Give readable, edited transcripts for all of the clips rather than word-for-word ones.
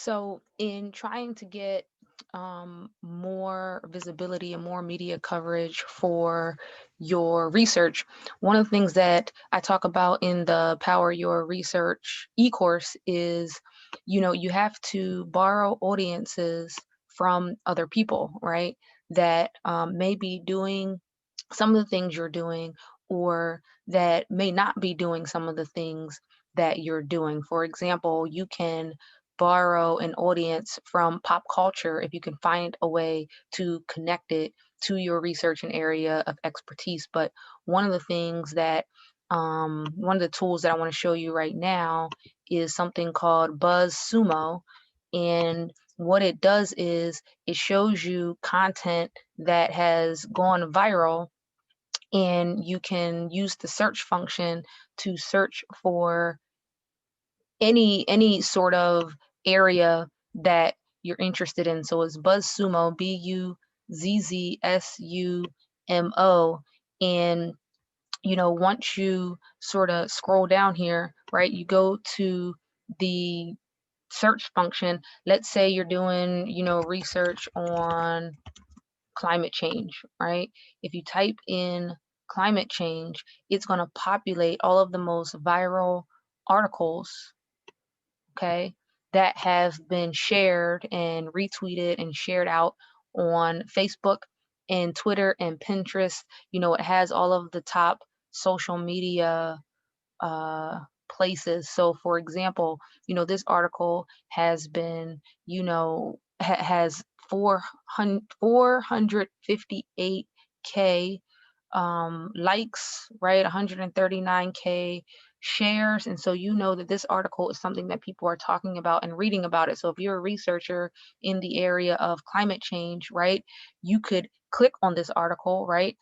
So, in trying to get more visibility and more media coverage for your research, one of the things that I talk about in the Power Your Research e-course is, you have to borrow audiences from other people, right? That may be doing some of the things you're doing, or that may not be doing some of the things that you're doing. For example, you can borrow an audience from pop culture if you can find a way to connect it to your research and area of expertise. But one of the things that one of the tools that I want to show you right now is something called Buzzsumo. And what it does is it shows you content that has gone viral, and you can use the search function to search for any sort of area that you're interested in. So it's Buzzsumo, Buzzsumo, and once you sort of scroll down here, right, you go to the search function. Let's say you're doing, research on climate change, right? If you type in climate change, it's going to populate all of the most viral articles, okay, that have been shared and retweeted and shared out on Facebook and Twitter and Pinterest. It has all of the top social media uh, places. So, for example, this article has been, has 458K likes, right? 139K shares. And so you know that this article is something that people are talking about and reading about it. So if you're a researcher in the area of climate change, right, you could click on this article, right?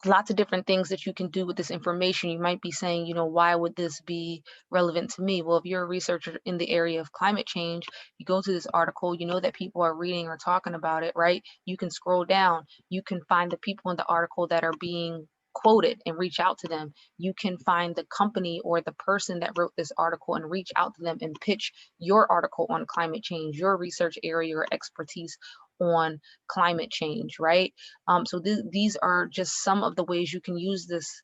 Lots of different things that you can do with this information. You might be saying, why would this be relevant to me? Well, if you're a researcher in the area of climate change, you go to this article, you know that people are reading or talking about it, right? You can scroll down, you can find the people in the article that are being quoted and reach out to them. You can find the company or the person that wrote this article and reach out to them and pitch your article on climate change, your research area or expertise on climate change, right? So these are just some of the ways you can use this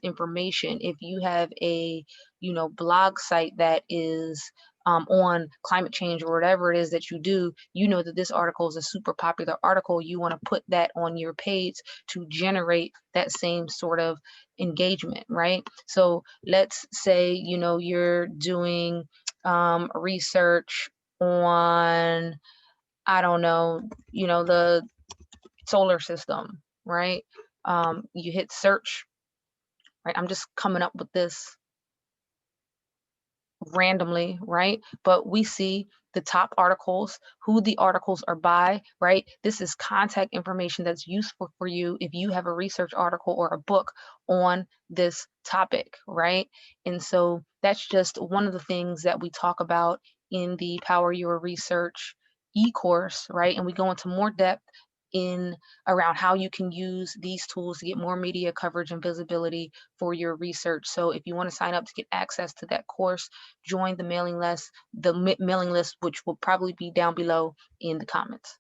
information. If you have a blog site that is on climate change or whatever it is that you do, you know that this article is a super popular article. You want to put that on your page to generate that same sort of engagement, right? So let's say you're doing research on, I don't know, the solar system, right? You hit search, right? I'm just coming up with this randomly, right? But we see the top articles, who the articles are by, right? This is contact information that's useful for you if you have a research article or a book on this topic, right? And so that's just one of the things that we talk about in the Power Your Research e-course, right? And we go into more depth in around how you can use these tools to get more media coverage and visibility for your research. So if you want to sign up to get access to that course, join the mailing list, which will probably be down below in the comments.